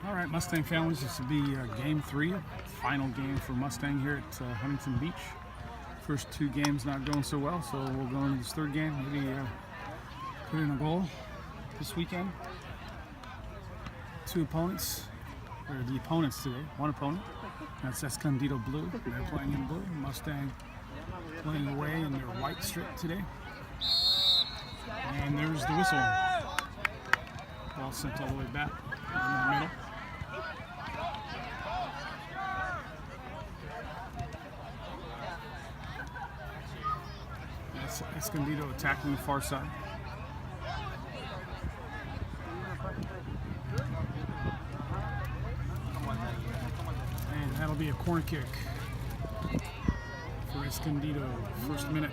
All right, Mustang families, this will be game 3, final game for Mustang here at Huntington Beach. First 2 games not going so well, so we'll go into this 3rd game, maybe put in a goal this weekend. 2 opponents, or the opponents today, 1 opponent, that's Escondido Blue, they're playing in blue. Mustang playing away in their white strip today. And there's the whistle. Ball sent all the way back in the middle. That's Escondido attacking the far side. And that'll be a corner kick for Escondido, first minute.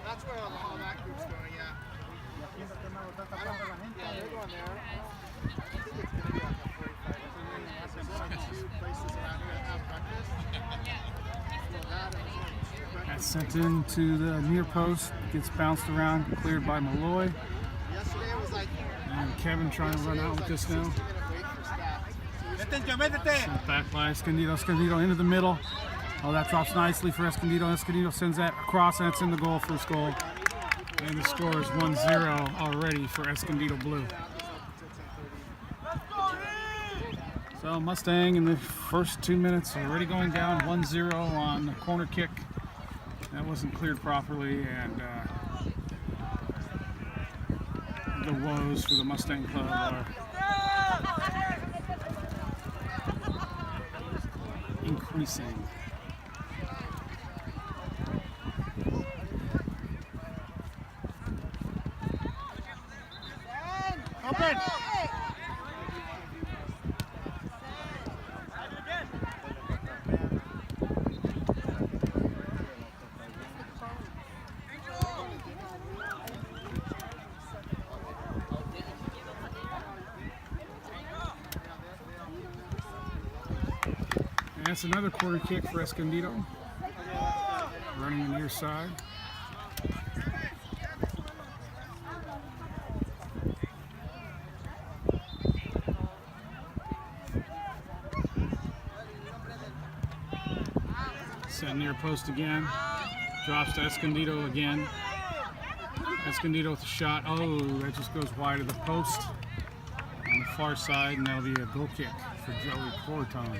That's where all that group's going, yeah. Yeah, they're going there. I think it's going to be like a 45. There's only 2 places around here that have breakfast. That's sent into the near post, gets bounced around, cleared by Malloy. Yesterday it was like... And Kevin trying to run out with this now. Sent back by Escondido. Escondido into the middle. Oh, that drops nicely for Escondido. Escondido sends that across, and it's in the goal, first goal. And the score is 1-0 already for Escondido Blue. So Mustang in the first 2 minutes already going down 1-0 on the corner kick. That wasn't cleared properly, and the woes for the Mustang Club are increasing. Open! And that's another corner kick for Escondido. Running the near side. Set near post again. Drops to Escondido again. Escondido with the shot. Oh, that just goes wide of the post on the far side, and that'll be a goal kick for Joey Corton.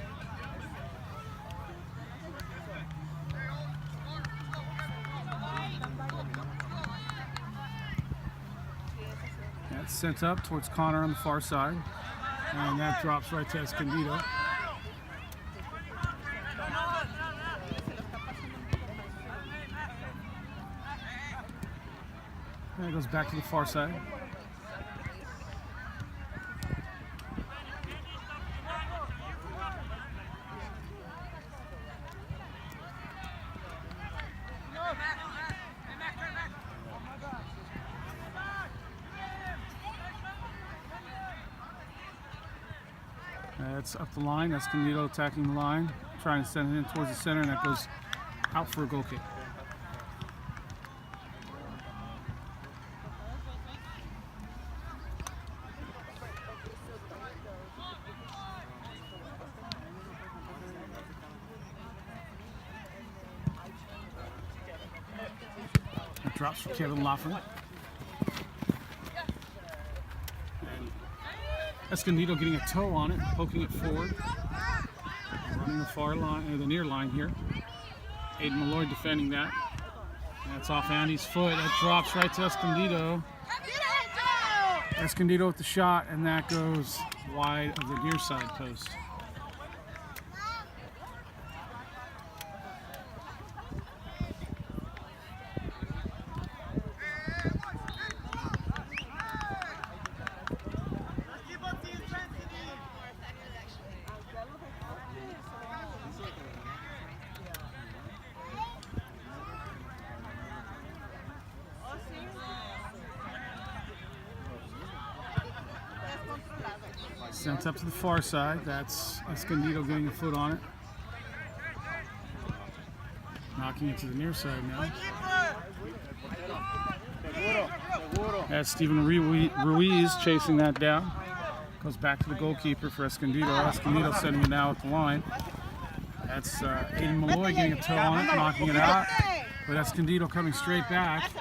That's sent up towards Connor on the far side, and that drops right to Escondido. And it goes back to the far side. That's up the line. Escondido attacking the line, trying to send it in towards the center, and that goes out for a goal kick. That drops for Kevin Laughlin. Escondido getting a toe on it, poking it forward. Running the far line, or the near line here. Aiden Malloy defending that. That's off Andy's foot. That drops right to Escondido. Escondido with the shot, and that goes wide of the near side post. Sent up to the far side. That's Escondido getting a foot on it. Knocking it to the near side now. That's Steven Ruiz chasing that down. Goes back to the goalkeeper for Escondido. Escondido setting it now at the line. That's Aiden Malloy getting a toe on it, knocking it out. But Escondido coming straight back.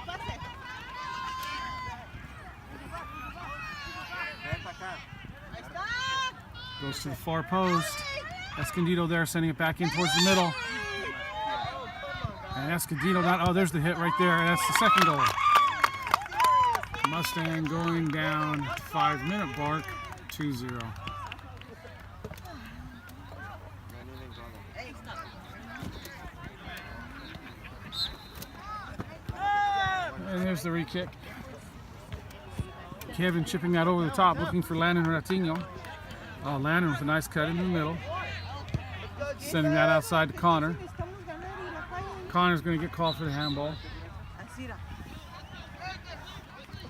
Goes to the far post. Escondido there, sending it back in towards the middle. And Escondido, there's the hit right there. That's the second goal. Mustang going down 5-minute mark, 2-0. And there's the re-kick. Kevin chipping that over the top, looking for Landon Ratinho. Oh, Landon with a nice cut in the middle. Sending that outside to Connor. Connor's going to get called for the handball.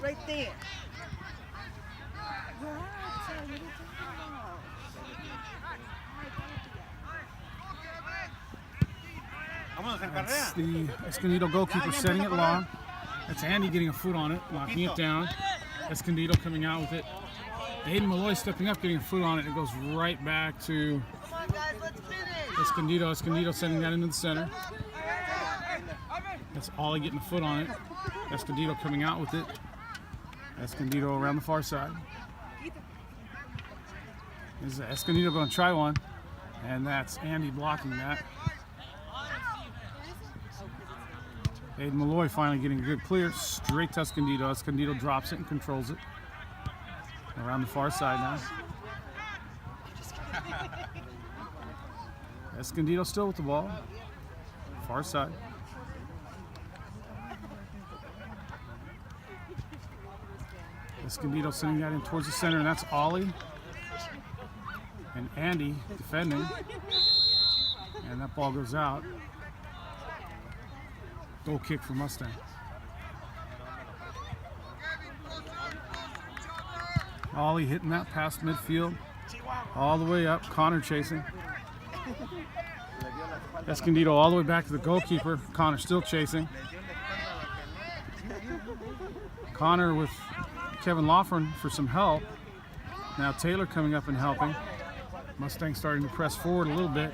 Right there. That's the Escondido goalkeeper setting it long. That's Andy getting a foot on it, knocking it down. Escondido coming out with it. Aiden Malloy stepping up, getting a foot on it. It goes right back to Escondido. Escondido sending that into the center. That's Ollie getting a foot on it. Escondido coming out with it. Escondido around the far side. Is Escondido going to try one? And that's Andy blocking that. Aiden Malloy finally getting a good clear. Straight to Escondido. Escondido drops it and controls it. Around the far side now. Escondido still with the ball. Far side. Escondido sending that in towards the center, and that's Ollie. And Andy defending. And that ball goes out. Goal kick for Mustang. Ollie hitting that past midfield. All the way up. Connor chasing. Escondido all the way back to the goalkeeper. Connor still chasing. Connor with Kevin Lawfern for some help. Now Taylor coming up and helping. Mustang starting to press forward a little bit.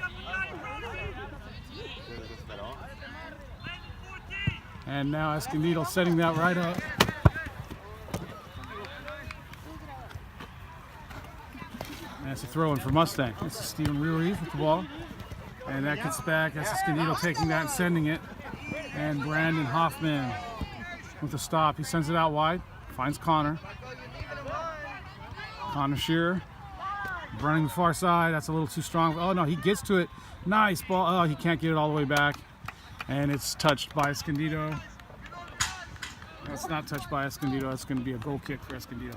And now Escondido setting that right up. That's a throw in for Mustang. This is Steven Ruiz with the ball. And that gets back. That's Escondido taking that and sending it. And Brandon Hoffman with a stop. He sends it out wide. Finds Connor. Connor Shearer running the far side. That's a little too strong. Oh no, he gets to it. Nice ball. Oh, he can't get it all the way back. And it's touched by Escondido. That's not touched by Escondido. That's going to be a goal kick for Escondido.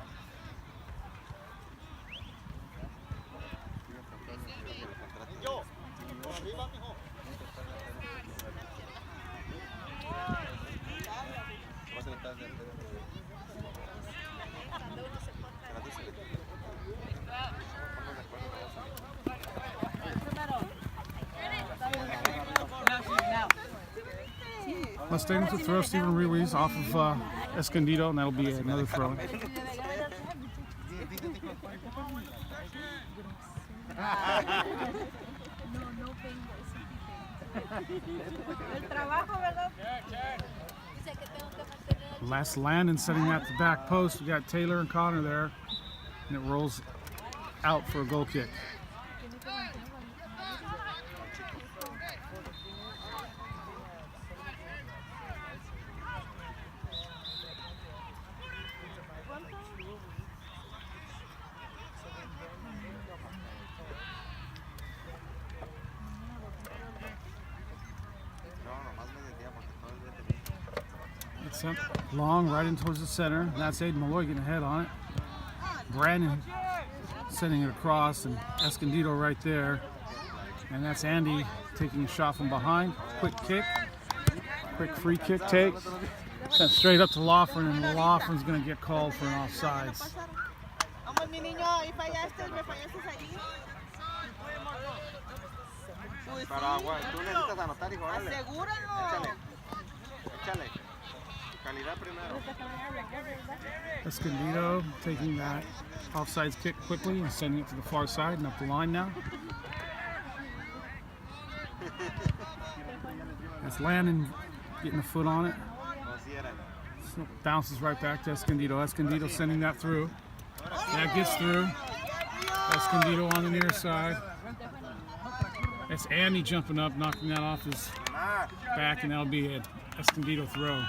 Mustang to throw Steven Ruiz off of Escondido, and that'll be another throw. Last Landon setting at the back post. We got Taylor and Connor there, and it rolls out for a goal kick. Sent long right in towards the center. That's Aiden Malloy getting a head on it. Brandon sending it across, and Escondido right there. And that's Andy taking a shot from behind. Quick kick. Quick free kick take. Sent straight up to Lawfern, and Lawfern's going to get called for an offsides. Escondido taking that offsides kick quickly and sending it to the far side and up the line now. That's Landon getting a foot on it. So bounces right back to Escondido. Escondido sending that through. That gets through. Escondido on the near side. That's Andy jumping up, knocking that off his back, and that'll be an Escondido throw.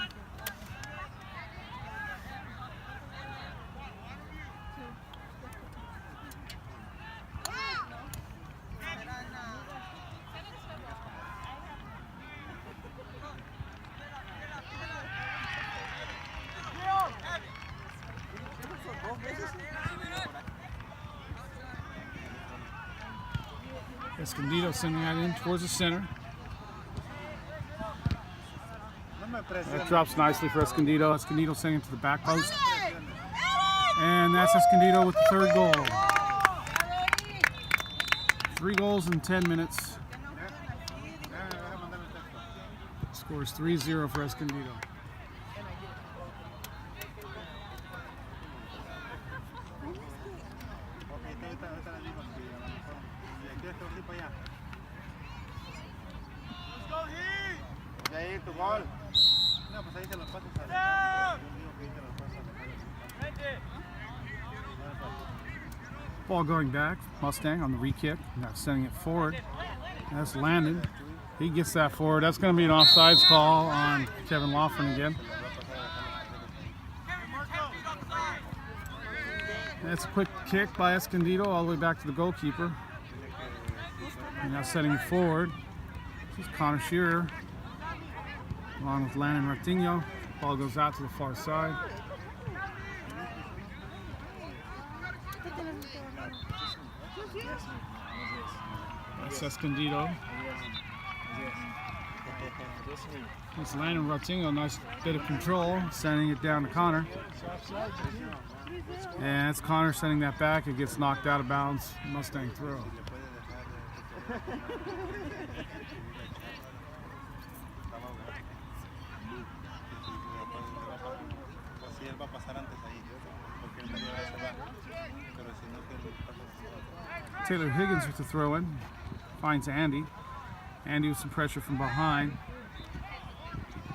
Escondido sending that in towards the center. That drops nicely for Escondido. Escondido sending it to the back post. And that's Escondido with the third goal. 3 goals in 10 minutes. Scores 3-0 for Escondido. Ball going back, Mustang on the re-kick, now sending it forward. That's Landon. He gets that forward. That's going to be an offsides call on Kevin Loughran again. That's a quick kick by Escondido all the way back to the goalkeeper. And now setting it forward. This is Connor Shearer along with Landon Ratinho. Ball goes out to the far side. That's Escondido. It's Landon Ratinho, nice bit of control, sending it down to Connor. And it's Connor sending that back. It gets knocked out of bounds. Mustang throw. Taylor Higgins with the throw in. Finds Andy. Andy with some pressure from behind.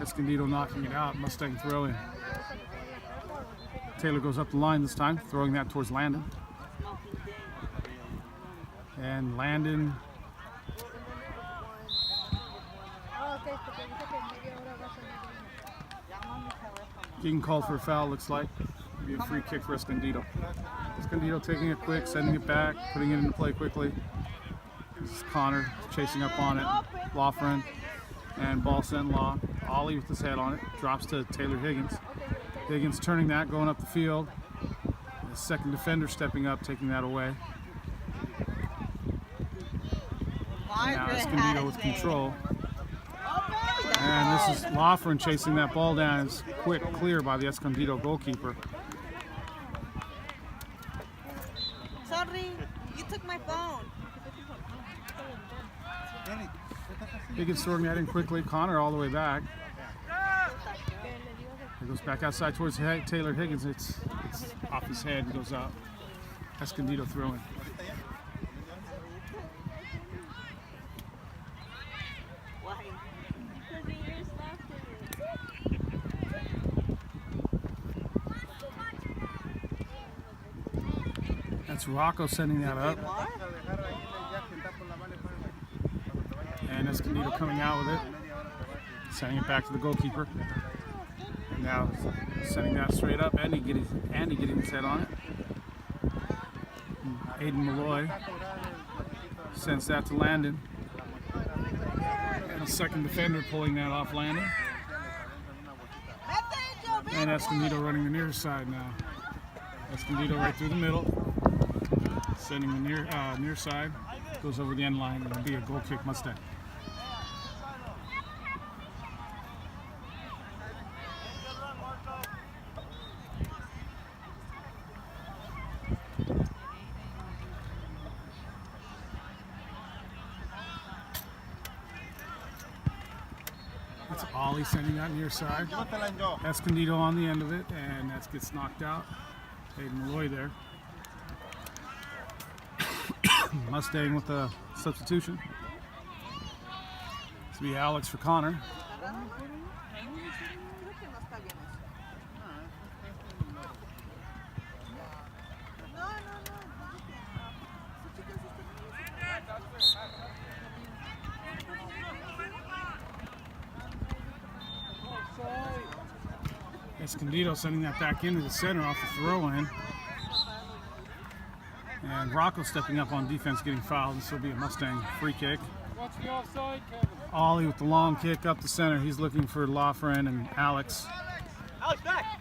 Escondido knocking it out. Mustang throw in. Taylor goes up the line this time, throwing that towards Landon. And Landon getting called for a foul, looks like. Be a free kick for Escondido. Escondido taking it quick, sending it back, putting it into play quickly. This is Connor chasing up on it. Loughran and ball sent long. Ollie with his head on it. Drops to Taylor Higgins. Higgins turning that, going up the field. The second defender stepping up, taking that away. And now Escondido with control. And this is Loughran chasing that ball down. It's quick clear by the Escondido goalkeeper. Sorry, you took my phone. Higgins throwing that in quickly. Connor all the way back. It goes back outside towards Taylor Higgins. It's off his head and goes out. Escondido throwing. That's Rocco sending that up. And Escondido coming out with it. Sending it back to the goalkeeper. And now sending that straight up. Andy getting his head on it. Aiden Malloy sends that to Landon. And a second defender pulling that off Landon. And Escondido running the near side now. Escondido right through the middle. Sending the near side. Goes over the end line. It'll be a goal kick Mustang. It's Ollie sending that near side. Escondido on the end of it, and that gets knocked out. Hayden Malloy there. Mustang with a substitution. This will be Alex for Connor. Escondido sending that back into the center off the throw-in. And Rocco stepping up on defense, getting fouled. This will be a Mustang free kick. Watch the offside, Kevin. Ollie with the long kick up the center. He's looking for Lofren and Alex. Alex, back!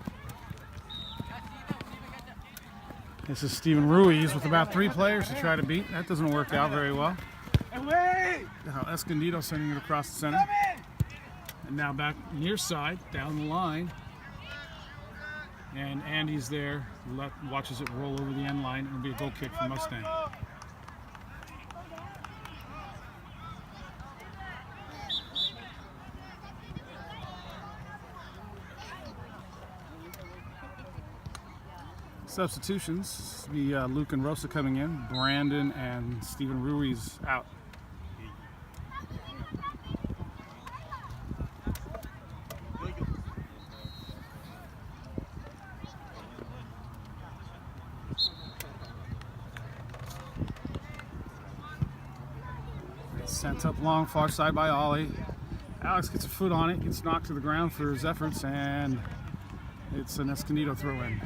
This is Steven Ruiz with about 3 players to try to beat. That doesn't work out very well. Now Escondido sending it across the center. And now back near side, down the line. And Andy's there, watches it roll over the end line. It'll be a goal kick for Mustang. Substitutions, be Luke and Rosa coming in, Brandon and Steven Ruiz out. Sent up long, far side by Ollie. Alex gets a foot on it, gets knocked to the ground for his efforts, and it's an Escondido throw-in.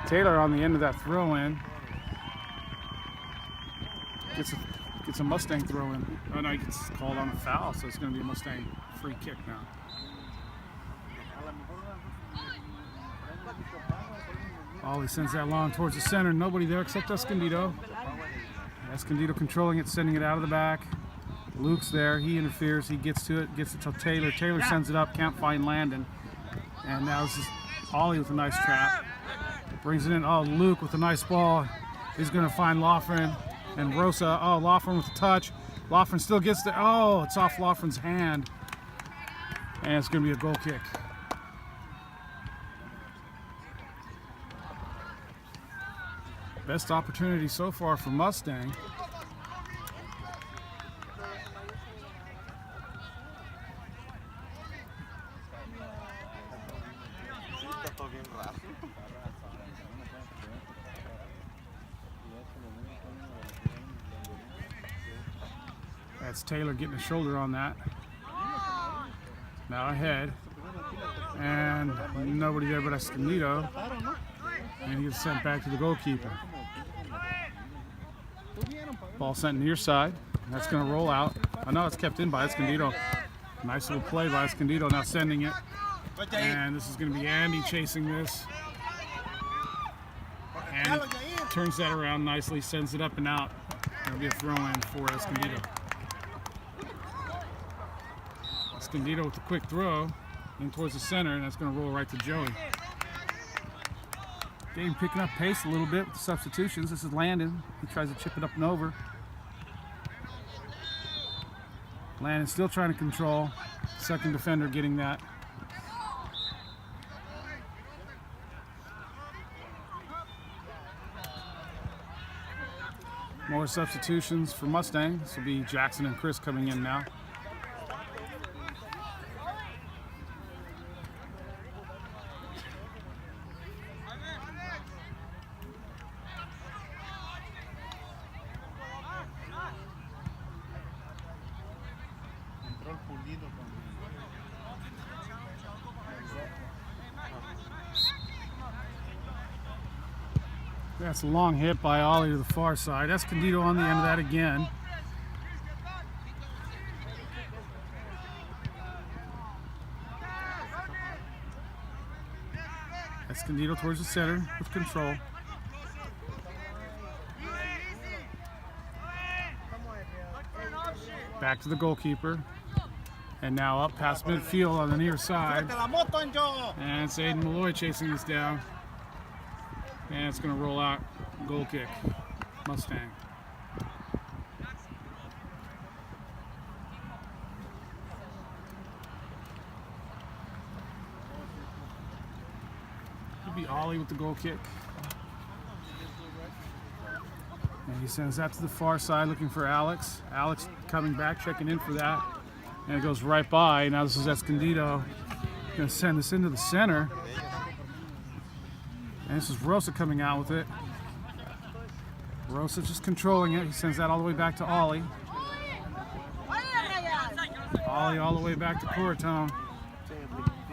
Taylor on the end of that throw-in gets a Mustang throw-in. Oh no, he gets called on a foul, so it's going to be a Mustang free kick now. Ollie sends that long towards the center. Nobody there except Escondido. Escondido controlling it, sending it out of the back. Luke's there. He interferes. He gets to it. Gets it to Taylor. Taylor sends it up. Can't find Landon. And now this is Ollie with a nice trap. Brings it in. Oh, Luke with a nice ball. He's going to find Lofren and Rosa. Oh, Lofren with a touch. Lofren still gets there. Oh, it's off Lofren's hand. And it's going to be a goal kick. Best opportunity so far for Mustang. That's Taylor getting a shoulder on that. Now ahead. And nobody there but Escondido. And he gets sent back to the goalkeeper. Ball sent near side. That's going to roll out. I know it's kept in by Escondido. Nice little play by Escondido. Now sending it. And this is going to be Andy chasing this. And turns that around nicely, sends it up and out. That'll be a throw-in for Escondido. Escondido with a quick throw in towards the center, and that's going to roll right to Joey. Game picking up pace a little bit with the substitutions. This is Landon. He tries to chip it up and over. Landon still trying to control. Second defender getting that. More substitutions for Mustang. This will be Jackson and Chris coming in now. That's a long hit by Ollie to the far side. Escondido on the end of that again. Escondido towards the center with control. Back to the goalkeeper. And now up past midfield on the near side. And it's Aiden Malloy chasing this down. And it's going to roll out. Goal kick. Mustang. Ollie with the goal kick. And he sends that to the far side looking for Alex. Alex coming back, checking in for that. And it goes right by. Now this is Escondido. Going to send this into the center. And this is Rosa coming out with it. Rosa just controlling it. He sends that all the way back to Ollie. Ollie all the way back to Coratone.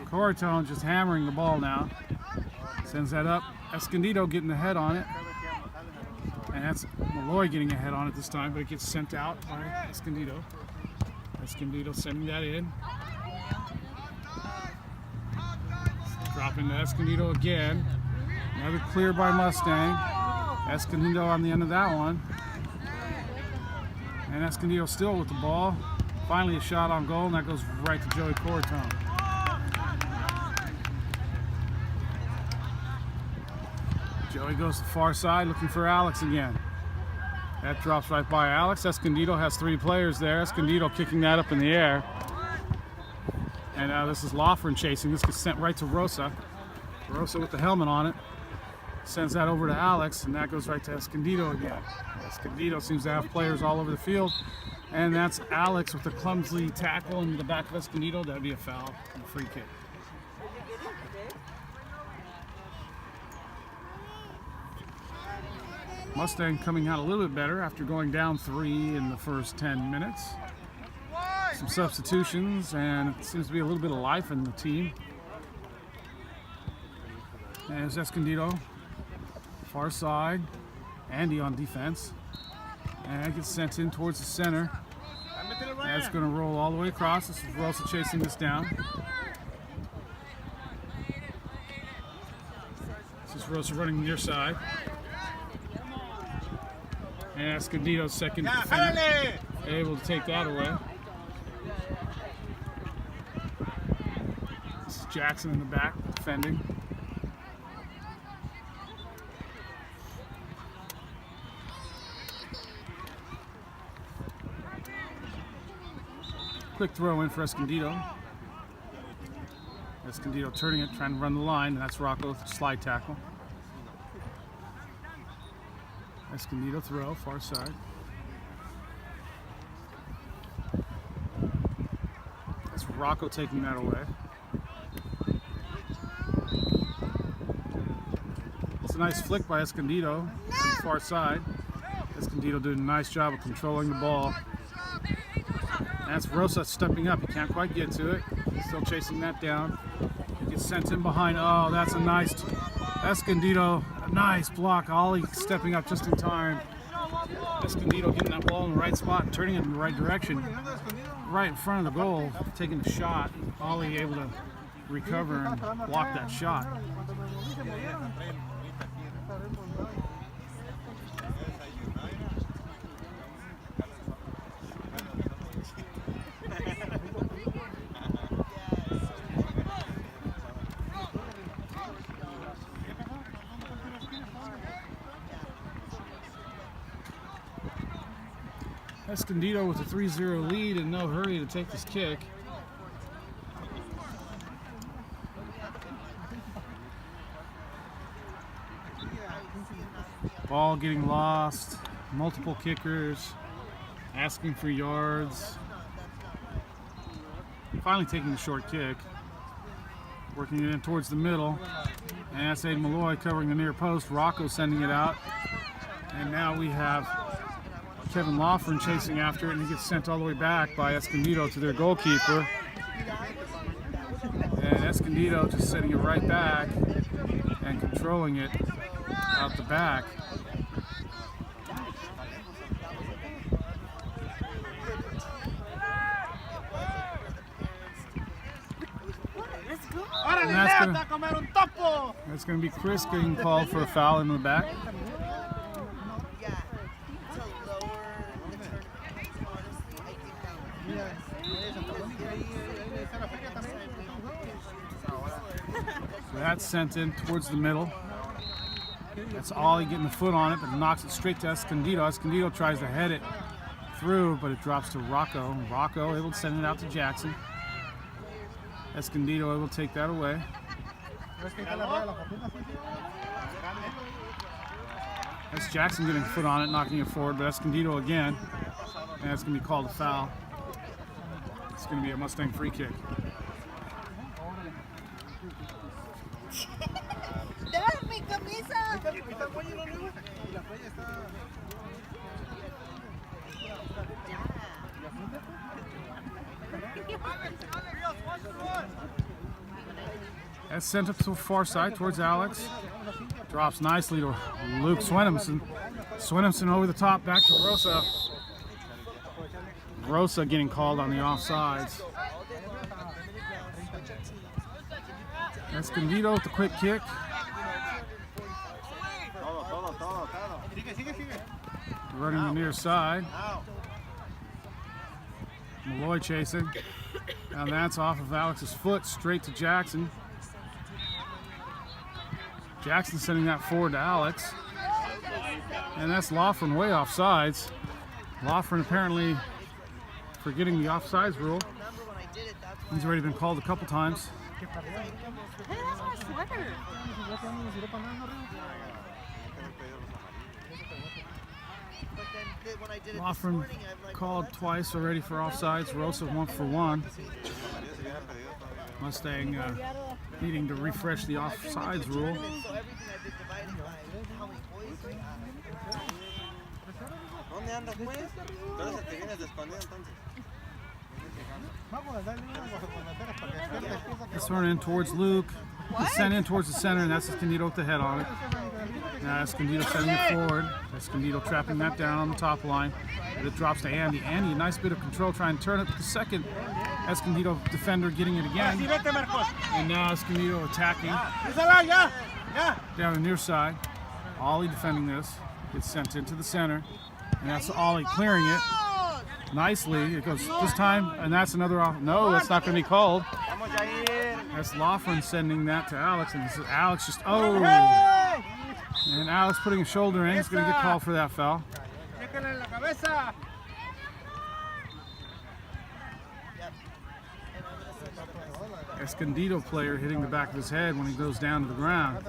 Coratone just hammering the ball now. Sends that up. Escondido getting the head on it. And that's Malloy getting a head on it this time, but it gets sent out by Escondido. Escondido sending that in. Dropping to Escondido again. Another clear by Mustang. Escondido on the end of that one. And Escondido still with the ball. Finally a shot on goal, and that goes right to Joey Coratone. Joey goes to the far side looking for Alex again. That drops right by Alex. Escondido has 3 players there. Escondido kicking that up in the air. And now this is Loughran chasing. This gets sent right to Rosa. Rosa with the helmet on it. Sends that over to Alex, and that goes right to Escondido again. Escondido seems to have players all over the field. And that's Alex with a clumsy tackle into the back of Escondido. That would be a foul and a free kick. Mustang coming out a little bit better after going down 3 in the first 10 minutes. Some substitutions, and it seems to be a little bit of life in the team. There's Escondido, far side. Andy on defense. And it gets sent in towards the center. That's going to roll all the way across. This is Rosa chasing this down. This is Rosa running near side. And Escondido's second defender, able to take that away. This is Jackson in the back defending. Quick throw in for Escondido. Escondido turning it, trying to run the line, and that's Rocco with a slide tackle. Escondido throw, far side. That's Rocco taking that away. It's a nice flick by Escondido on the far side. Escondido doing a nice job of controlling the ball. That's Rosa stepping up. He can't quite get to it. He's still chasing that down. He gets sent in behind. Oh, that's a nice Escondido. A nice block. Ollie stepping up just in time. Escondido getting that ball in the right spot and turning it in the right direction. Right in front of the goal, taking the shot. Ollie able to recover and block that shot. Escondido with a 3-0 lead and no hurry to take this kick. Ball getting lost, multiple kickers, asking for yards. Finally taking the short kick, working it in towards the middle. And that's Aiden Malloy covering the near post, Rocco sending it out. And now we have Kevin Loughran chasing after it, and he gets sent all the way back by Escondido to their goalkeeper. And Escondido just setting it right back and controlling it out the back. And that's going to be Chris getting called for a foul in the back. So that's sent in towards the middle. That's Ollie getting the foot on it, but knocks it straight to Escondido. Escondido tries to head it through, but it drops to Rocco. Rocco able to send it out to Jackson. Escondido able to take that away. That's Jackson getting a foot on it, knocking it forward, but Escondido again. And that's going to be called a foul. It's going to be a Mustang free kick. Dad, mi camisa. That's sent up to the far side towards Alex. Drops nicely to Luke Swinemson. Swinemson over the top, back to Rosa. Rosa getting called on the offsides. Escondido with the quick kick. Running the near side. Malloy chasing. And that's off of Alex's foot, straight to Jackson. Jackson sending that forward to Alex. And that's Loughran way off sides. Loughran apparently forgetting the offsides rule. He's already been called a couple times. Hey, that's my sweater. Loughran called twice already for offsides. Rosa 1 for 1. Mustang needing to refresh the offsides rule. ¿Dónde andas, pues? Entonces te vienes de Escondido, entonces. It's thrown in towards Luke. It's sent in towards the center, and that's Escondido with the head on it. Now Escondido sending it forward. Escondido trapping that down on the top line. And it drops to Andy. Andy, a nice bit of control, trying to turn it to the second. Escondido defender getting it again. And now Escondido attacking. Down the near side. Ollie defending this. Gets sent into the center. And that's Ollie clearing it. Nicely. It goes this time, and that's another off. No, that's not going to be called. That's Loughran sending that to Alex, and this is Alex just, oh! And Alex putting a shoulder in. He's going to get called for that foul. Escondido player hitting the back of his head when he goes down to the ground.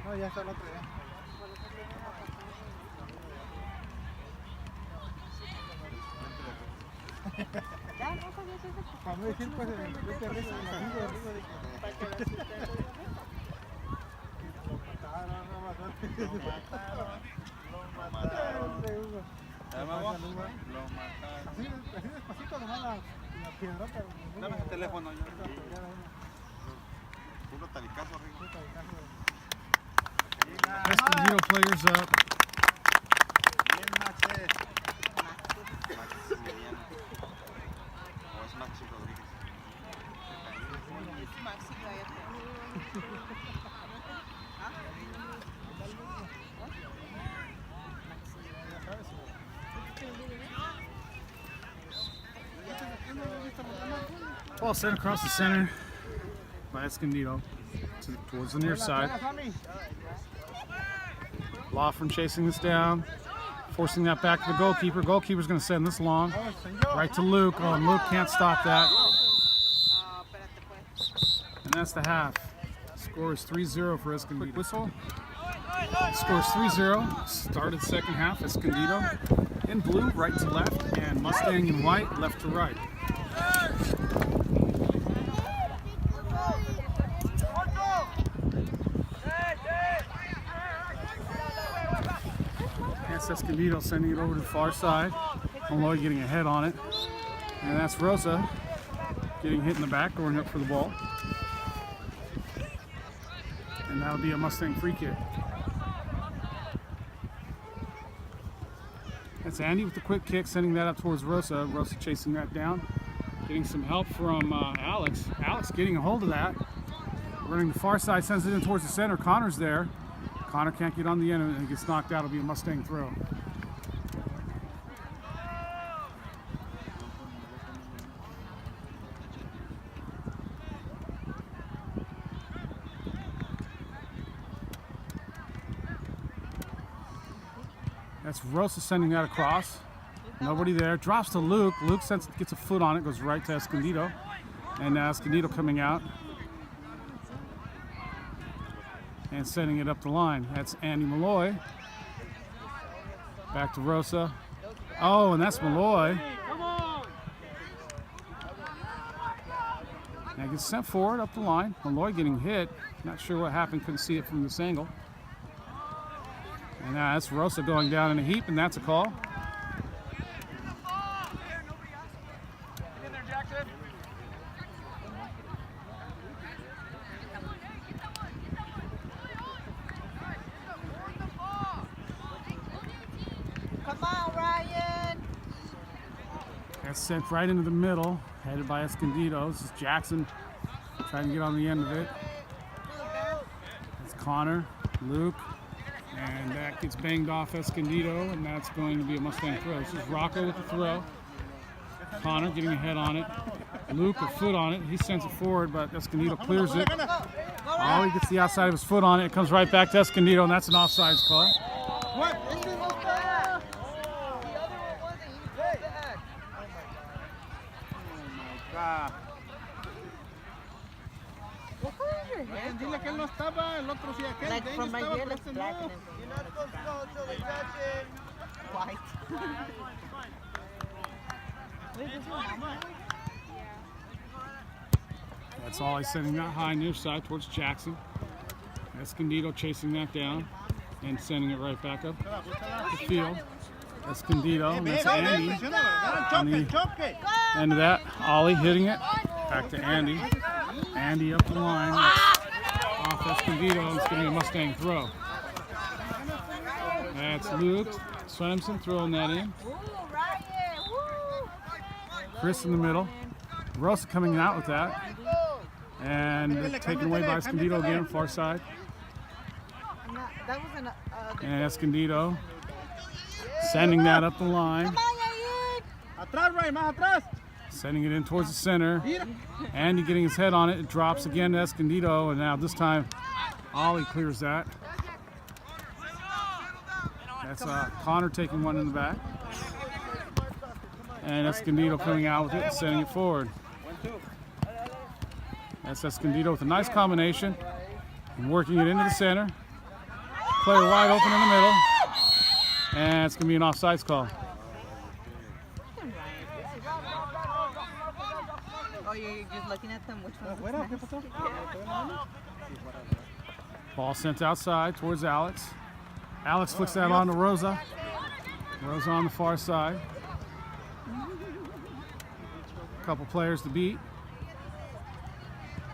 No, ya está el otro ya. Para no decir, pues, vete arriba de la vida, arriba de que... Lo mataron. Así despacito, nomás la piedrota. Dame el teléfono. Puro talicazo, Rico. Escondido players up. Bien, Max. Maximiliano. O es Maxi Rodríguez. Ball sent across the center by Escondido towards the near side. Loughran chasing this down, forcing that back to the goalkeeper. Goalkeeper's going to send this long, right to Luke. Oh, and Luke can't stop that. And that's the half. Score is 3-0 for Escondido. Quick whistle. Score is 3-0. Started second half. Escondido in blue, right to left, and Mustang in white, left to right. Escondido sending it over to the far side. Malloy getting a head on it. And that's Rosa getting hit in the back, going up for the ball. And that'll be a Mustang free kick. That's Andy with the quick kick, sending that up towards Rosa. Rosa chasing that down. Getting some help from Alex. Alex getting a hold of that. Running the far side, sends it in towards the center. Connor's there. Connor can't get on the end of it and gets knocked out. It'll be a Mustang throw. That's Rosa sending that across. Nobody there. Drops to Luke. Luke gets a foot on it, goes right to Escondido. And now Escondido coming out. And sending it up the line. That's Andy Malloy. Back to Rosa. Oh, and that's Malloy. And gets sent forward up the line. Malloy getting hit. Not sure what happened. Couldn't see it from this angle. And now that's Rosa going down in a heap, and that's a call. Come on, Ryan. That's sent right into the middle, headed by Escondido. This is Jackson trying to get on the end of it. That's Connor, Luke, and that gets banged off Escondido, and that's going to be a Mustang throw. This is Rocco with the throw. Connor getting a head on it. Luke a foot on it. He sends it forward, but Escondido clears it. Oh, he gets the outside of his foot on it. It comes right back to Escondido, and that's an offsides call. What? Dile que él no estaba, el otro sí aquel. Like from right here, let's este black no. and you're not supposed to go until they touch it. White. Wait, this one? That's all he's sending that high near side towards Jackson. Escondido chasing that down and sending it right back up the field. Escondido, and that's Andy. On the end of that, Ollie hitting it. Back to Andy. Andy up the line. Off Escondido, and it's going to be a Mustang throw. That's Luke Swenson throwing that in. Chris in the middle. Rosa coming out with that. And taken away by Escondido again, far side. That was an And Escondido sending that up the line. Come on, Yair. Atrás, Ryan, más atrás. Sending it in towards the center. Andy getting his head on it. It drops again to Escondido, and now this time Ollie clears that. That's Connor taking one in the back. And Escondido coming out with it and sending it forward. That's Escondido with a nice combination and working it into the center. Player wide open in the middle. And it's going to be an offsides call. Oh, you're just looking at them. Which one? Ball sent outside towards Alex. Alex flicks that on to Rosa. Rosa on the far side. Couple players to beat.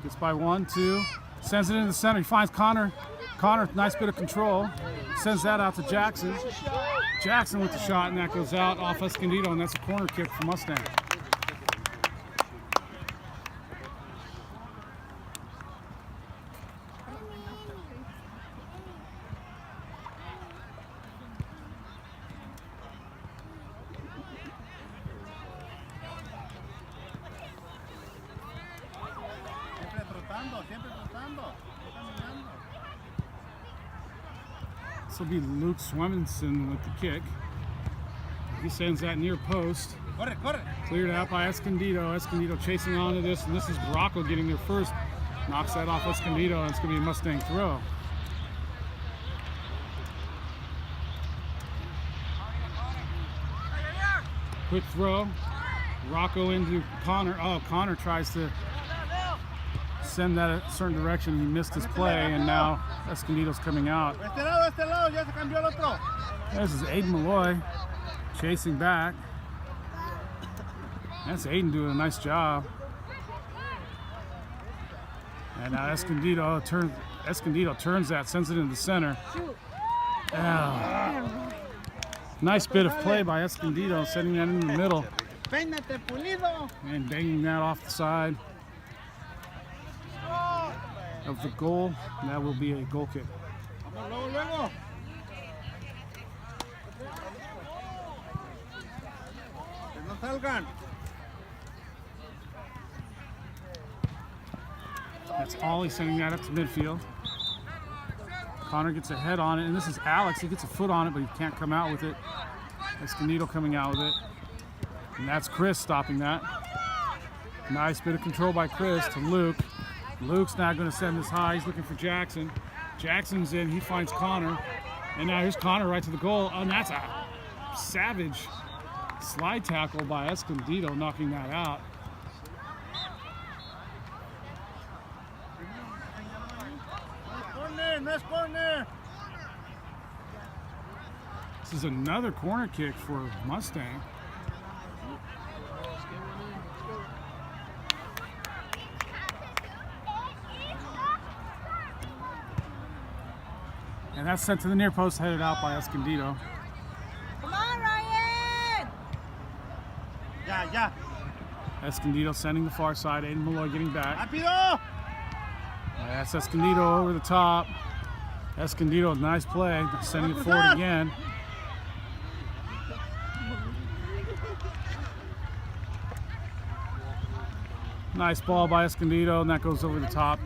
Gets by 1, 2. Sends it into the center. He finds Connor. Connor, nice bit of control. Sends that out to Jackson. Jackson with the shot, and that goes out off Escondido, and that's a corner kick for Mustang. This will be Luke Swemmenson with the kick. He sends that near post. Cleared out by Escondido. Escondido chasing onto this, and this is Rocco getting there first. Knocks that off Escondido, and it's going to be a Mustang throw. Quick throw. Rocco into Connor. Oh, Connor tries to send that a certain direction. He missed his play, and now Escondido's coming out. This is Aiden Malloy chasing back. That's Aiden doing a nice job. And now Escondido turns that, sends it into the center. Oh. Nice bit of play by Escondido, sending that in the middle. And banging that off the side of the goal. And that will be a goal kick. That's Ollie sending that up to midfield. Connor gets a head on it, and this is Alex. He gets a foot on it, but he can't come out with it. Escondido coming out with it. And that's Chris stopping that. Nice bit of control by Chris to Luke. Luke's now going to send this high. He's looking for Jackson. Jackson's in. He finds Connor. And now here's Connor right to the goal. Oh, and that's a savage slide tackle by Escondido, knocking that out. Nice corner. This is another corner kick for Mustang. And that's sent to the near post, headed out by Escondido. Come on, Ryan! Yeah. Escondido sending the far side. Aiden Malloy getting back. Rápido. That's Escondido over the top. Escondido, nice play, sending it forward again. Nice ball by Escondido, and that goes over the top.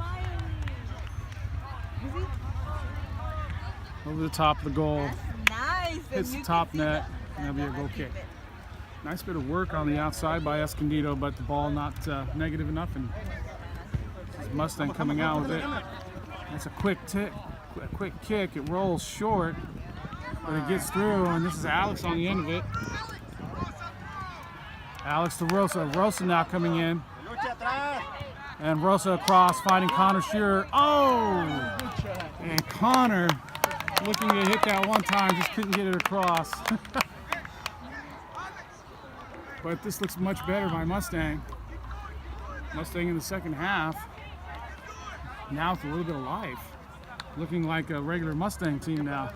Over the top of the goal. Nice. Hits the top net, and that'll be a goal kick. Nice bit of work on the outside by Escondido, but the ball not negative enough, and Mustang coming out with it. That's a quick kick. It rolls short, but it gets through, and this is Alex on the end of it. Alex to Rosa. Rosa now coming in. And Rosa across, finding Connor Shearer. Oh! And Connor looking to hit that one time, just couldn't get it across. But this looks much better by Mustang. Mustang in the second half. Now with a little bit of life. Looking like a regular Mustang team now.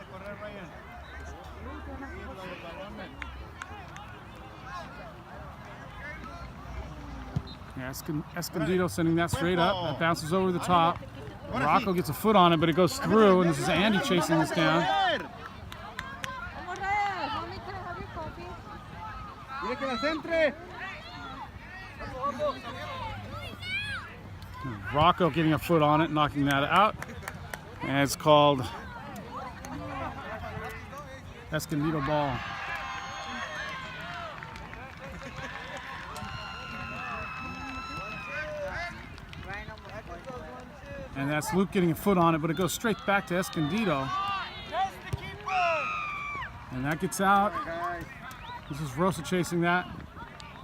Yeah, Escondido sending that straight up. It bounces over the top. Rocco gets a foot on it, but it goes through, and this is Andy chasing this down. Come on, Ryan. Mommy, can I have your coffee? Mire que la centre. Rocco getting a foot on it, knocking that out. And it's called Escondido ball. And that's Luke getting a foot on it, but it goes straight back to Escondido. And that gets out. This is Rosa chasing that.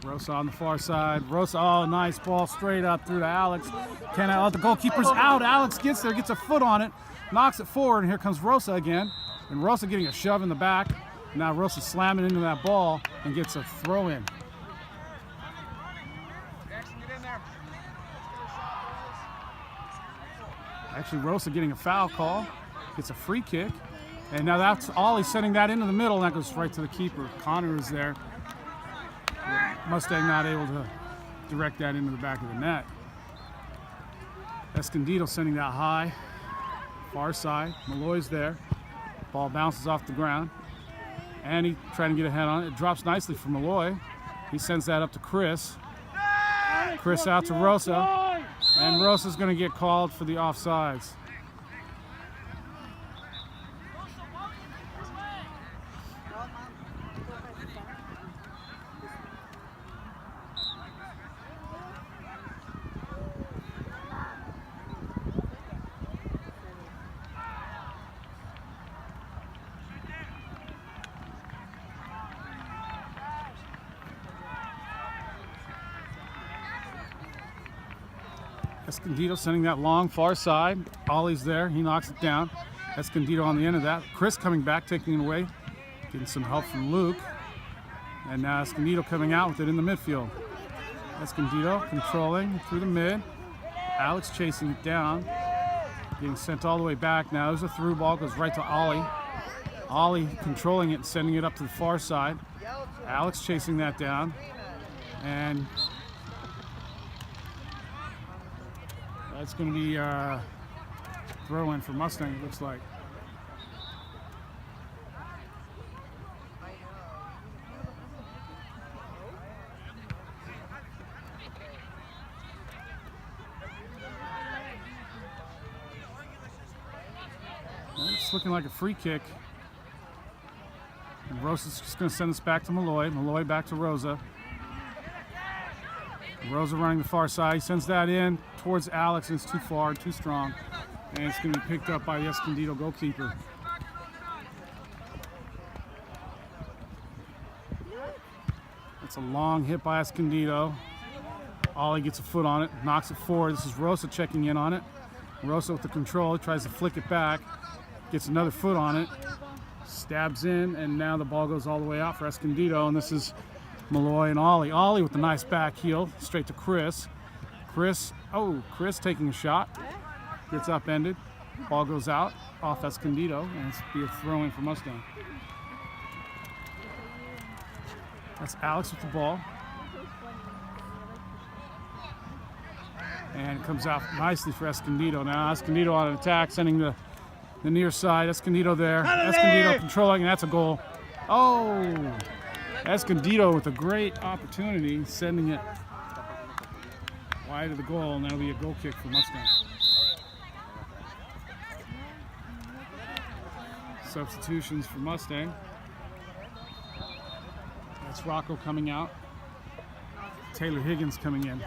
Rosa on the far side. Rosa, oh, nice ball straight up through to Alex. Can I let the goalkeeper's out? Alex gets there, gets a foot on it, knocks it forward, and here comes Rosa again. And Rosa getting a shove in the back. Now Rosa slamming into that ball and gets a throw in. Actually, Rosa getting a foul call, gets a free kick. And now that's Ollie sending that into the middle, and that goes right to the keeper. Connor is there. Mustang not able to direct that into the back of the net. Escondido sending that high, far side. Malloy's there. Ball bounces off the ground. And he trying to get a head on it. It drops nicely for Malloy. He sends that up to Chris. Chris out to Rosa. And Rosa's going to get called for the offsides. Escondido sending that long far side. Ollie's there. He knocks it down. Escondido on the end of that. Chris coming back, taking it away. Getting some help from Luke. And now Escondido coming out with it in the midfield. Escondido controlling through the mid. Alex chasing it down. Getting sent all the way back. Now there's a through ball. Goes right to Ollie. Ollie controlling it and sending it up to the far side. Alex chasing that down. And that's going to be a throw-in for Mustang, it looks like. It's looking like a free kick. And Rosa's just going to send this back to Malloy. Malloy back to Rosa. Rosa running the far side. He sends that in towards Alex, and it's too far, too strong. And it's going to be picked up by the Escondido goalkeeper. That's a long hit by Escondido. Ollie gets a foot on it, knocks it forward. This is Rosa checking in on it. Rosa with the control, tries to flick it back. Gets another foot on it. Stabs in, and now the ball goes all the way out for Escondido. And this is Malloy and Ollie. Ollie with the nice back heel, straight to Chris. Chris taking a shot. Gets upended. Ball goes out off Escondido, and it's be a throw in for Mustang. That's Alex with the ball. And it comes out nicely for Escondido. Now Escondido on an attack, sending the near side. Escondido there. Escondido controlling, and that's a goal. Oh! Escondido with a great opportunity, sending it wide of the goal, and that'll be a goal kick for Mustang. Substitutions for Mustang. That's Rocco coming out. Taylor Higgins coming in.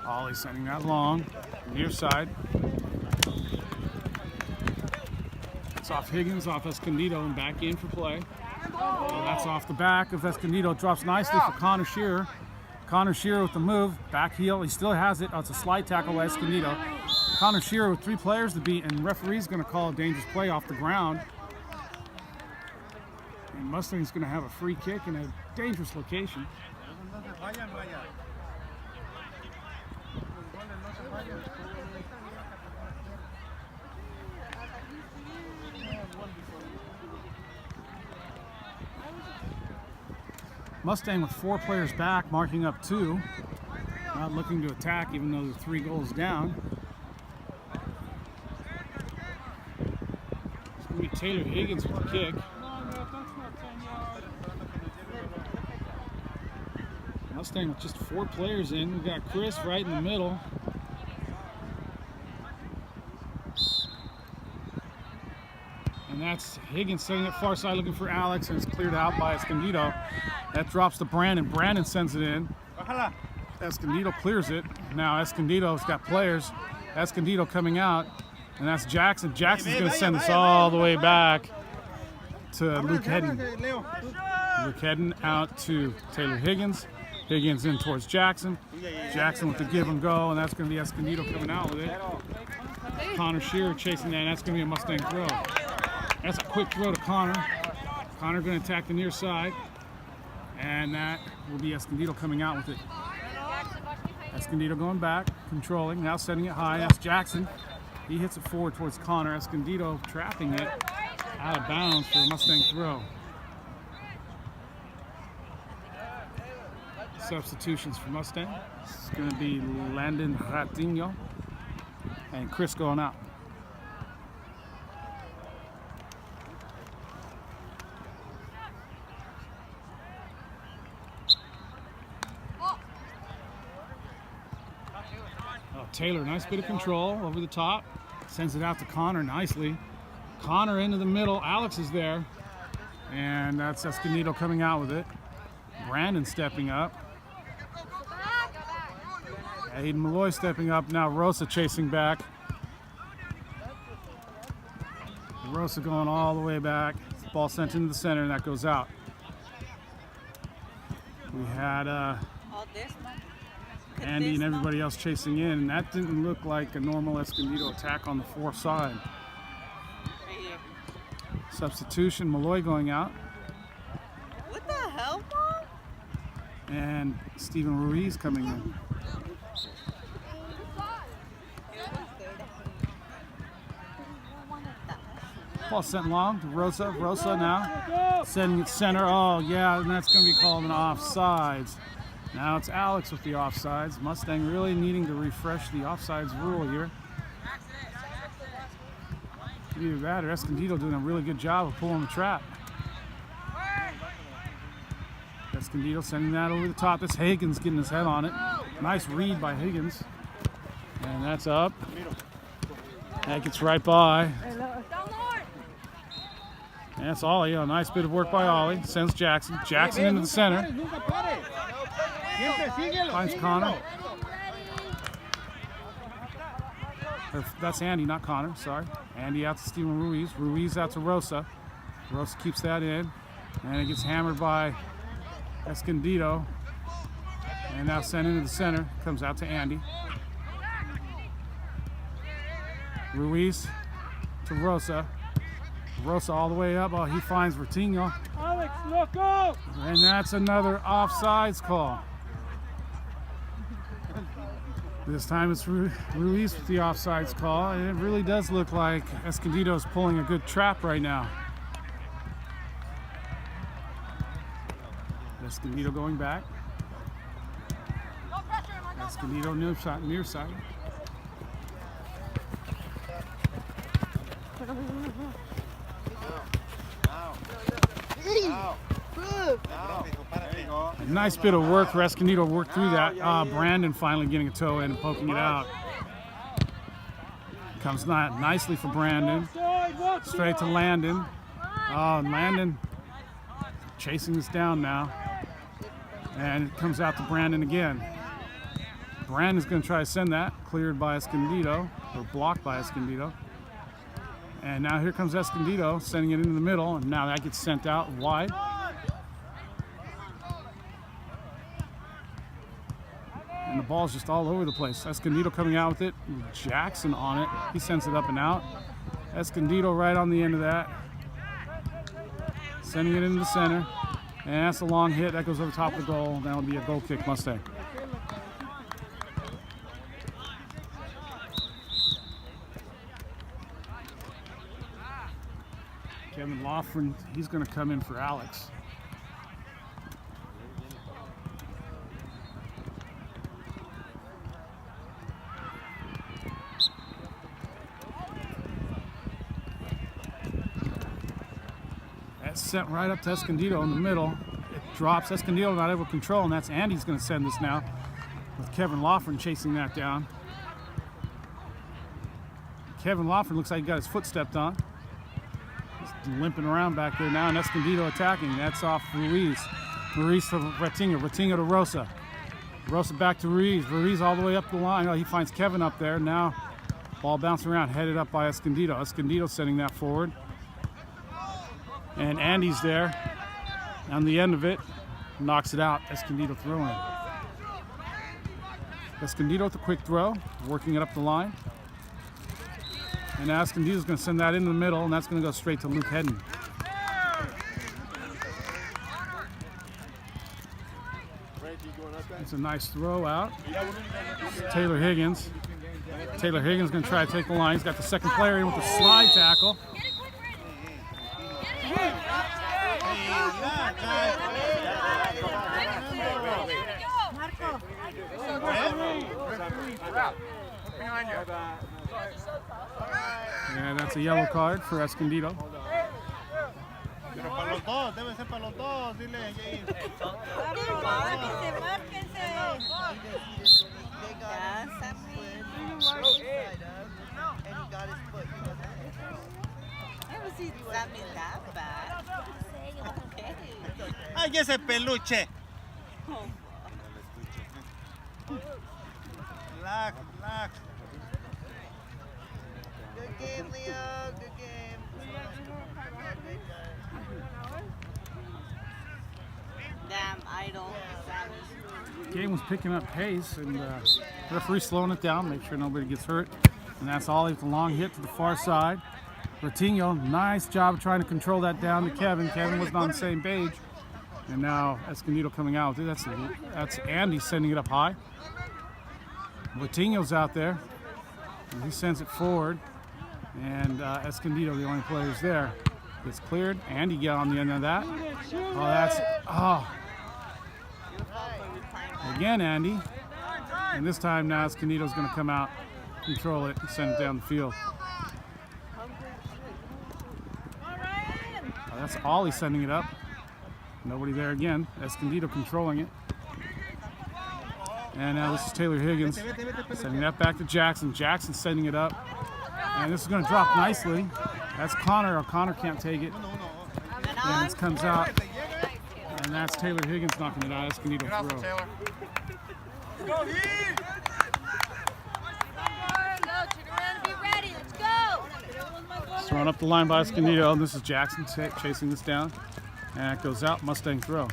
Ollie sending that long, near side. It's off Higgins, off Escondido, and back in for play. So that's off the back of Escondido. Drops nicely for Connor Shearer. Connor Shearer with the move, back heel. He still has it. Oh, it's a slide tackle by Escondido. Connor Shearer with 3 players to beat, and the referee's going to call a dangerous play off the ground. And Mustang's going to have a free kick in a dangerous location. Mustang with 4 players back, marking up 2. Not looking to attack, even though they're 3 goals down. It's going to be Taylor Higgins with the kick. Mustang with just 4 players in. We've got Chris right in the middle. And that's Higgins setting it far side looking for Alex, and it's cleared out by Escondido. That drops to Brandon. Brandon sends it in. Escondido clears it. Now Escondido's got players. Escondido coming out, and that's Jackson. Jackson's going to send this all the way back to Luke Hedden. Luke Hedden out to Taylor Higgins. Higgins in towards Jackson. Jackson with the give and go, and that's going to be Escondido coming out with it. Connor Shearer chasing that, and that's going to be a Mustang throw. That's a quick throw to Connor. Connor going to attack the near side, and that will be Escondido coming out with it. Escondido going back, controlling, now setting it high. That's Jackson. He hits it forward towards Connor. Escondido trapping it out of bounds for a Mustang throw. Substitutions for Mustang. It's going to be Landon Ratinho and Chris going out. Taylor, nice bit of control over the top. Sends it out to Connor nicely. Connor into the middle. Alex is there. And that's Escondido coming out with it. Brandon stepping up. Aiden Malloy stepping up. Now Rosa chasing back. Rosa going all the way back. Ball sent into the center, and that goes out. We had Andy and everybody else chasing in, and that didn't look like a normal Escondido attack on the 4 side. Substitution, Malloy going out. What the hell, Mom? And Steven Ruiz coming in. Ball sent long to Rosa. Rosa now sending it center. Oh, yeah, and that's going to be called an offsides. Now it's Alex with the offsides. Mustang really needing to refresh the offsides rule here. Either that or Escondido doing a really good job of pulling the trap. Got Escondido sending that over the top. That's Higgins getting his head on it. Nice read by Higgins. And that's up. That gets right by. And that's Ollie. A nice bit of work by Ollie. Sends Jackson. Jackson into the center. Finds Connor. That's Andy, not Connor. Sorry. Andy out to Steven Ruiz. Ruiz out to Rosa. Rosa keeps that in. And it gets hammered by Escondido. And now sent into the center. Comes out to Andy. Ruiz to Rosa. Rosa all the way up. Oh, he finds Vertinho. Alex, look up! And that's another offsides call. This time it's Ruiz with the offsides call. And it really does look like Escondido's pulling a good trap right now. Escondido going back. Escondido near side. A nice bit of work for Escondido. Worked through that. Brandon finally getting a toe in and poking it out. Comes nicely for Brandon. Straight to Landon. Oh, Landon chasing this down now. And it comes out to Brandon again. Brandon's going to try to send that. Cleared by Escondido, or blocked by Escondido. And now here comes Escondido, sending it into the middle, and now that gets sent out wide. And the ball's just all over the place. Escondido coming out with it, Jackson on it. He sends it up and out. Escondido right on the end of that. Sending it into the center. And that's a long hit. That goes over the top of the goal. That'll be a goal kick, Mustang. Kevin Loughran, he's going to come in for Alex. That's sent right up to Escondido in the middle. It drops. Escondido not able to control, and that's Andy's going to send this now with Kevin Loughran chasing that down. Kevin Loughran looks like he got his foot stepped on. Limping around back there now, and Escondido attacking. That's off Ruiz. Ruiz to Vertinho. Vertinho to Rosa. Rosa back to Ruiz. Ruiz all the way up the line. Oh, he finds Kevin up there. Now, ball bouncing around, headed up by Escondido. Escondido sending that forward. And Andy's there. On the end of it, knocks it out. Escondido throwing. Escondido with a quick throw, working it up the line. And now Escondido's going to send that into the middle, and that's going to go straight to Luke Hedden. It's a nice throw out. Taylor Higgins. Taylor Higgins going to try to take the line. He's got the second player in with a slide tackle. Yeah, that's a yellow card for Escondido. Pero para los dos, debe ser para los dos, dile. Ay, ese peluche. Relax, relax. Good game, Leo. Good game. Damn idol. Game was picking up pace, and referee slowing it down, make sure nobody gets hurt. And that's Ollie with a long hit to the far side. Vertinho, nice job of trying to control that down to Kevin. Kevin wasn't on the same page. And now Escondido coming out. That's Andy sending it up high. Vertinho's out there. And he sends it forward. And Escondido, the only players there. Gets cleared. Andy got on the end of that. Again, Andy. And this time now Escondido's going to come out, control it, and send it down the field. That's Ollie sending it up. Nobody there again. Escondido controlling it. And now this is Taylor Higgins sending that back to Jackson. Jackson sending it up. And this is going to drop nicely. That's Connor. Connor can't take it. And this comes out. And that's Taylor Higgins knocking it out. Escondido throw. It's thrown up the line by Escondido. And this is Jackson chasing this down. And it goes out. Mustang throw.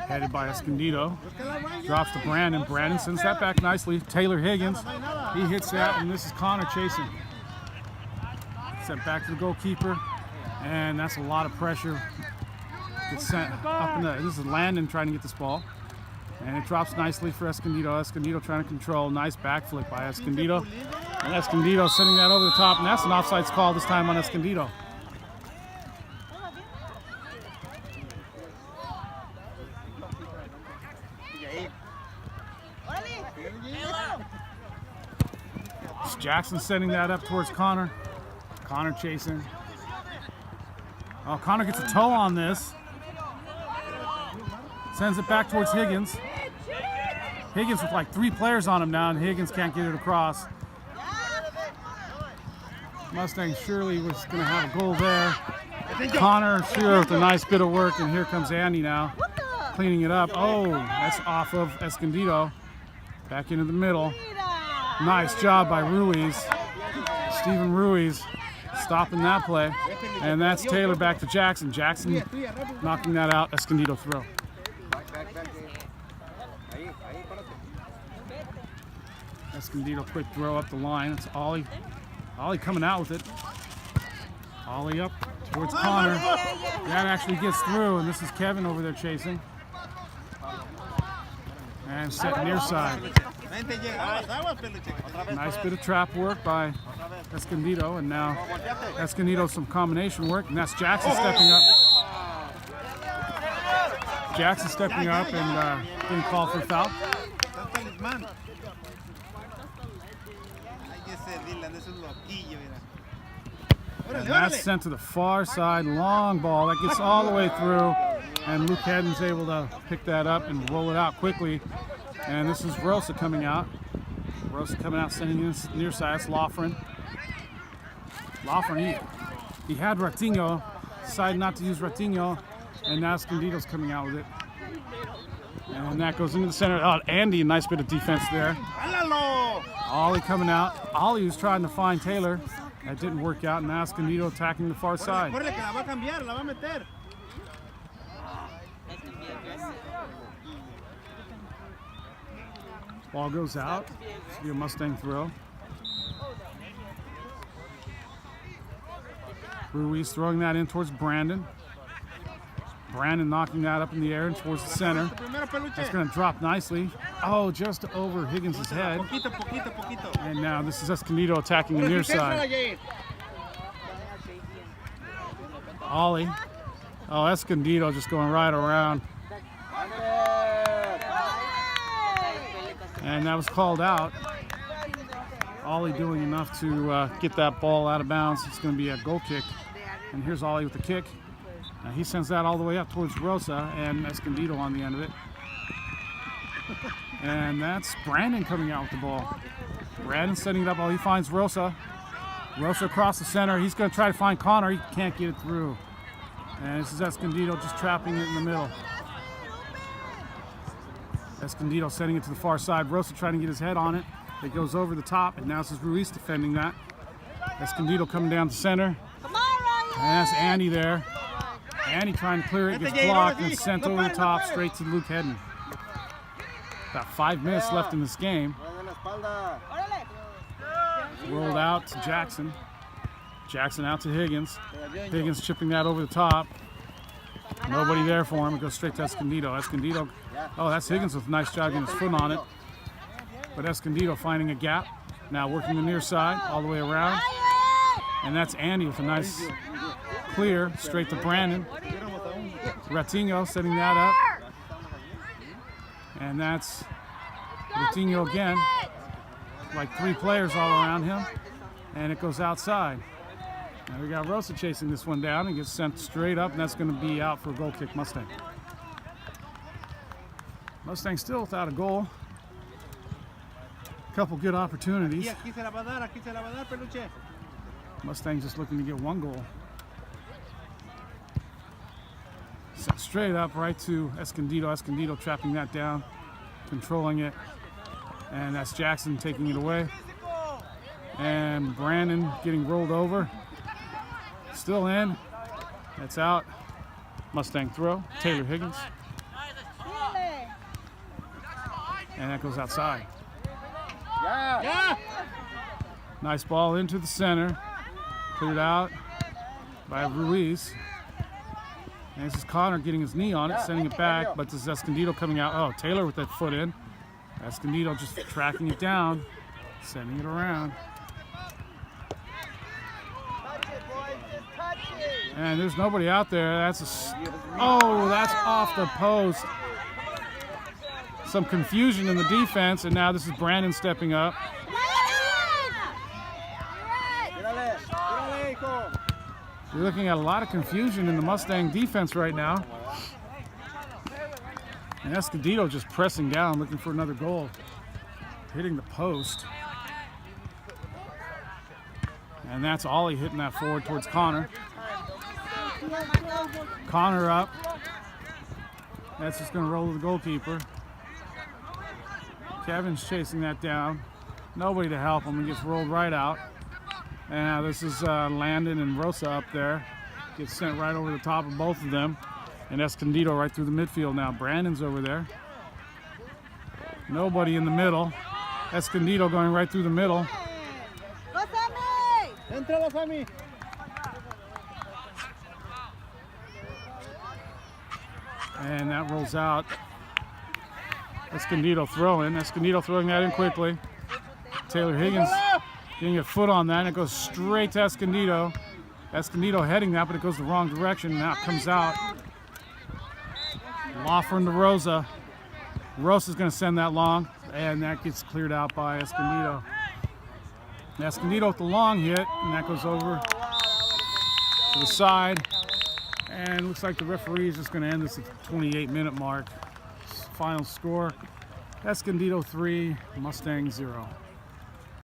Headed by Escondido. Drops to Brandon. Brandon sends that back nicely. Taylor Higgins. He hits that, and this is Connor chasing. Sent back to the goalkeeper. And that's a lot of pressure. Gets sent up in the. This is Landon trying to get this ball. And it drops nicely for Escondido. Escondido trying to control. Nice backflip by Escondido. And Escondido sending that over the top. And that's an offsides call this time on Escondido. Jackson sending that up towards Connor. Connor chasing. Oh, Connor gets a toe on this. Sends it back towards Higgins. Higgins with like 3 players on him now, and Higgins can't get it across. Mustang surely was going to have a goal there. Connor sure with a nice bit of work, and here comes Andy now. Cleaning it up. Oh, that's off of Escondido. Back into the middle. Nice job by Ruiz. Steven Ruiz stopping that play. And that's Taylor back to Jackson. Jackson knocking that out. Escondido throw. Escondido quick throw up the line. It's Ollie. Ollie coming out with it. Ollie up towards Connor. That actually gets through, and this is Kevin over there chasing. And set near side. Nice bit of trap work by Escondido, and now Escondido some combination work, and that's Jackson stepping up. Jackson stepping up and getting called for foul. And that's sent to the far side, long ball that gets all the way through, and Luke Hedden's able to pick that up and roll it out quickly. And this is Rosa coming out. Rosa coming out, sending in near side. That's Lofren. Lofren, he had Ratinho, decided not to use Ratinho, and now Escondido's coming out with it. And that goes into the center. Oh, Andy, a nice bit of defense there. Ollie coming out. Ollie was trying to find Taylor. That didn't work out, and now Escondido attacking the far side. Ball goes out. This will be a Mustang throw. Ruiz throwing that in towards Brandon. Brandon knocking that up in the air and towards the center. That's going to drop nicely. Oh, just over Higgins' head. And now this is Escondido attacking the near side. Ollie. Oh, Escondido just going right around. And that was called out. Ollie doing enough to get that ball out of bounds. It's going to be a goal kick. And here's Ollie with the kick. He sends that all the way up towards Rosa, and Escondido on the end of it. And that's Brandon coming out with the ball. Brandon setting it up while he finds Rosa. Rosa across the center. He's going to try to find Connor. He can't get it through. And this is Escondido just trapping it in the middle. Escondido sending it to the far side. Rosa trying to get his head on it. It goes over the top, and now this is Ruiz defending that. Escondido coming down the center. And that's Andy there. Andy trying to clear it, gets blocked, and sent over the top straight to Luke Hedden. About 5 minutes left in this game. Rolled out to Jackson. Jackson out to Higgins. Higgins chipping that over the top. Nobody there for him. It goes straight to Escondido. Escondido. Oh, that's Higgins with a nice job getting his foot on it. But Escondido finding a gap. Now working the near side all the way around. And that's Andy with a nice clear straight to Brandon. Ratinho setting that up. And that's Ratinho again. Like 3 players all around him. and it goes outside. Now we got Rosa chasing this one down and gets sent straight up, and that's going to be out for a goal kick Mustang. Mustang still without a goal. A couple good opportunities. Aquí se la va a dar, peluche. Mustang just looking to get one goal. Sent straight up right to Escondido. Escondido trapping that down, controlling it. And that's Jackson taking it away. And Brandon getting rolled over. Still in. That's out. Mustang throw. Taylor Higgins. And that goes outside. Yeah. Nice ball into the center. Cleared out by Ruiz. And this is Connor getting his knee on it, sending it back. But this is Escondido coming out. Oh, Taylor with that foot in. Escondido just tracking it down, sending it around. And there's nobody out there. That's that's off the post. Some confusion in the defense, and now this is Brandon stepping up. You're looking at a lot of confusion in the Mustang defense right now. And Escondido just pressing down, looking for another goal. Hitting the post. And that's Ollie hitting that forward towards Connor. Connor up. That's just going to roll to the goalkeeper. Kevin's chasing that down. Nobody to help him. He gets rolled right out. And now this is Landon and Rosa up there. Gets sent right over the top of both of them. And Escondido right through the midfield now. Brandon's over there. Nobody in the middle. Escondido going right through the middle. Entra, Sammy. And that rolls out. Escondido throwing. Escondido throwing that in quickly. Taylor Higgins getting a foot on that, and it goes straight to Escondido. Escondido heading that, but it goes the wrong direction. Now it comes out. Lawford to Rosa. Rosa's going to send that long, and that gets cleared out by Escondido. Escondido with the long hit, and that goes over to the side. And looks like the referee is just going to end this at the 28-minute mark. Final score, Escondido 3, Mustang 0.